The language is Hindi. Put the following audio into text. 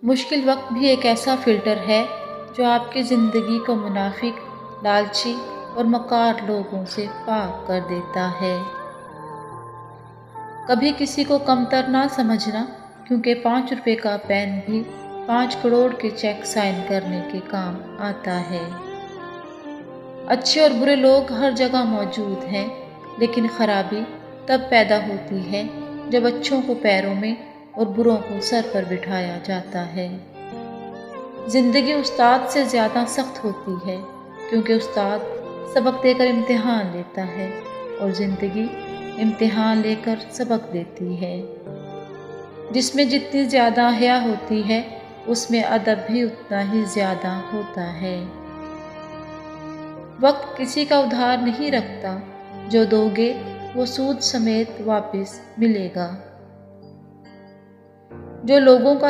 मुश्किल वक्त भी एक ऐसा फ़िल्टर है जो आपकी ज़िंदगी को मुनाफिक, लालची और मक्कार लोगों से पाक कर देता है। कभी किसी को कमतर ना समझना, क्योंकि 5 रुपए का पेन भी 5 करोड़ के चेक साइन करने के काम आता है। अच्छे और बुरे लोग हर जगह मौजूद हैं, लेकिन खराबी तब पैदा होती है जब अच्छों को पैरों में और बुरों को सर पर बिठाया जाता है। ज़िंदगी उस्ताद से ज़्यादा सख्त होती है, क्योंकि उस्ताद सबक देकर इम्तिहान लेता है और ज़िंदगी इम्तिहान लेकर सबक देती है। जिसमें जितनी ज़्यादा हया होती है, उसमें अदब भी उतना ही ज़्यादा होता है। वक्त किसी का उधार नहीं रखता, जो दोगे वो सूद समेत वापस मिलेगा। जो लोगों का